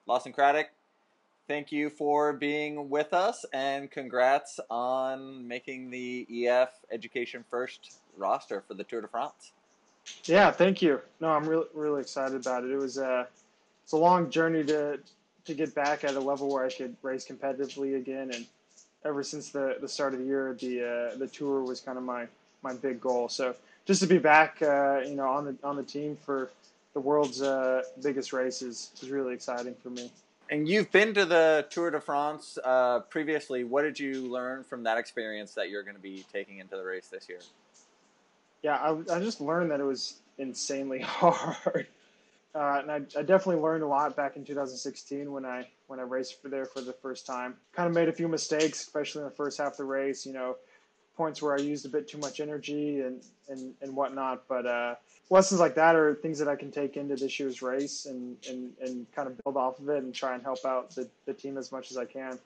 Lawson Craddock, thank you for being with us, and congrats on making the EF Education First roster for the Tour de France. Yeah, thank you. No, I'm really excited about it. It's a long journey to get back at a level where I could race competitively again. And ever since the start of the year, the tour was kind of my big goal. So just to be back, on the team for the world's biggest races is really exciting for me. And you've been to the Tour de France previously. What did you learn from that experience that you're going to be taking into the race this year? Yeah, I just learned that it was insanely hard. And I definitely learned a lot back in 2016 when I raced there for the first time. Kind of made a few mistakes, especially in the first half of the race. Points where I used a bit too much energy and whatnot. But lessons like that are things that I can take into this year's race and kind of build off of it and try and help out the team as much as I can.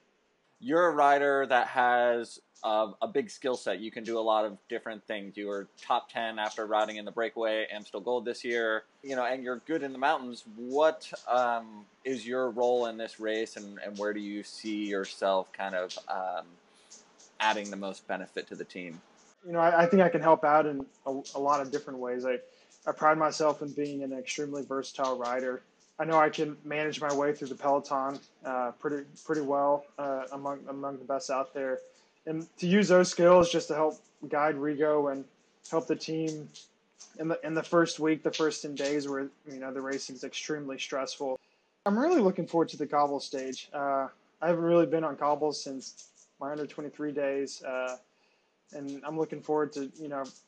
You're a rider that has a big skill set. You can do a lot of different things. You were top 10 after riding in the breakaway Amstel Gold this year, and you're good in the mountains. What is your role in this race, and where do you see yourself kind of adding the most benefit to the team? I think I can help out in a lot of different ways. I pride myself in being an extremely versatile rider. I know I can manage my way through the peloton pretty well among the best out there, and to use those skills just to help guide Rigo and help the team in the first week, the first 10 days where the racing is extremely stressful. I'm really looking forward to the cobble stage. I haven't really been on cobbles since my under 23 days. And I'm looking forward to,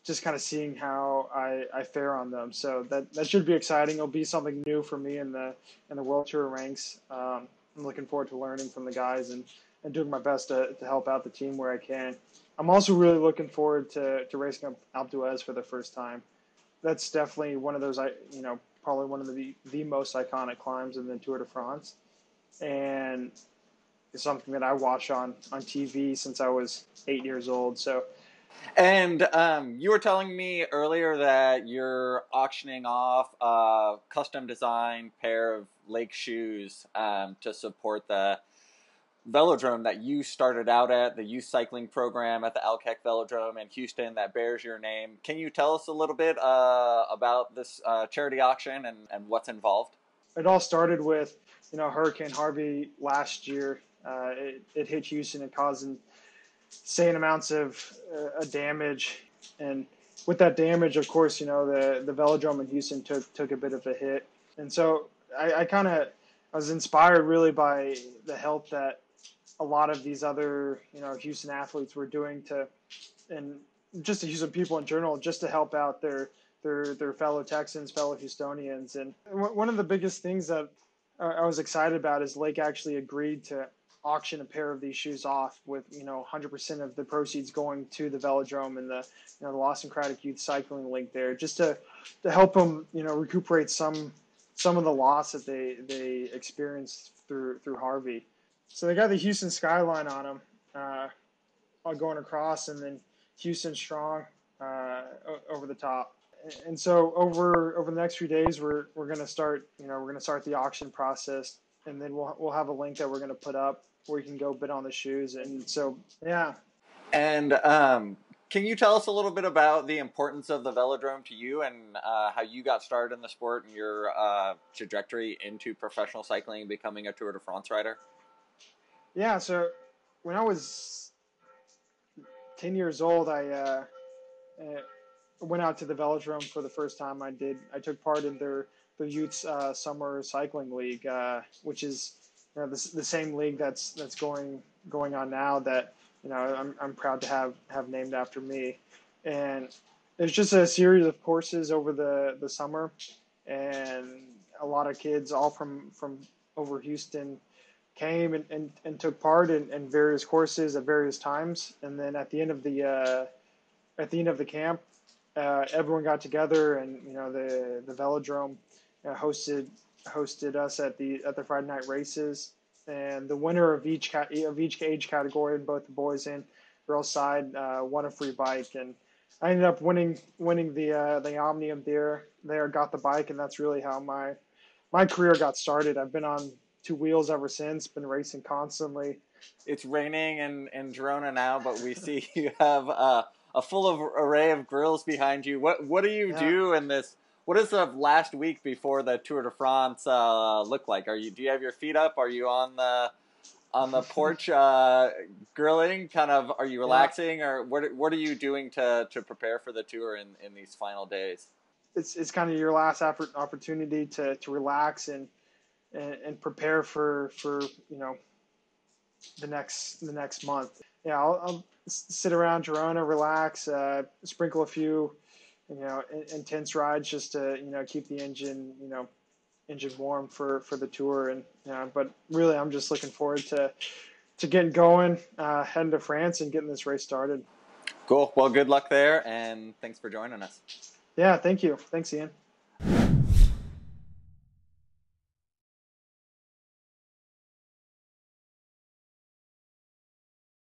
just kind of seeing how I fare on them. So that should be exciting. It'll be something new for me in the World Tour ranks. I'm looking forward to learning from the guys and doing my best to help out the team where I can. I'm also really looking forward to racing up Alpe d'Huez for the first time. That's definitely one of those, probably one of the most iconic climbs in the Tour de France. And it's something that I watch on TV since I was 8 years old. So, and you were telling me earlier that you're auctioning off a custom designed pair of lake shoes to support the Velodrome that you started out at, the youth cycling program at the Alkek Velodrome in Houston that bears your name. Can you tell us a little bit about this charity auction and what's involved? It all started with, Hurricane Harvey last year. It hit Houston and caused insane amounts of damage. And with that damage, of course, the Velodrome in Houston took a bit of a hit. And so I was inspired really by the help that a lot of these other, Houston athletes were doing and just the Houston people in general, just to help out their fellow Texans, fellow Houstonians. And one of the biggest things that I was excited about is Lake actually agreed to auction a pair of these shoes off with 100% of the proceeds going to the Velodrome and the Lawson Craddock Youth Cycling League there, just to help them recuperate some of the loss that they experienced through Harvey. So they got the Houston skyline on them going across, and then Houston Strong over the top. And so over the next few days, we're going to start the auction process, and then we'll have a link that we're going to put up where you can go bid on the shoes. And so, yeah. And can you tell us a little bit about the importance of the Velodrome to you and how you got started in the sport and your trajectory into professional cycling and becoming a Tour de France rider? Yeah, so when I was 10 years old, I went out to the Velodrome for the first time. I took part in their youth summer cycling league, which is the same league that's going on now that I'm proud to have named after me. And it's just a series of courses over the summer, and a lot of kids all from over Houston came and took part in various courses at various times. And then at the end of the camp, everyone got together, and the Velodrome hosted us at the Friday night races, and the winner of each age category in both the boys and girls side won a free bike. And I ended up winning the Omnium there, got the bike, and that's really how my career got started. I've been on two wheels ever since. Been racing constantly. It's raining in Girona now, but we see you have a full of array of grills behind you. What do you do in this? What does the last week before the Tour de France look like? Do you have your feet up? Are you on the porch grilling? Kind of, are you relaxing, or what are you doing to prepare for the tour in these final days? It's kind of your last opportunity to relax and prepare for the next month. Yeah, I'll sit around Girona, relax, sprinkle a few intense rides just to keep the engine warm for the tour. And but really, I'm just looking forward to getting going, heading to France and getting this race started. Cool. Well, good luck there, and thanks for joining us. Yeah, thank you. Thanks, Ian.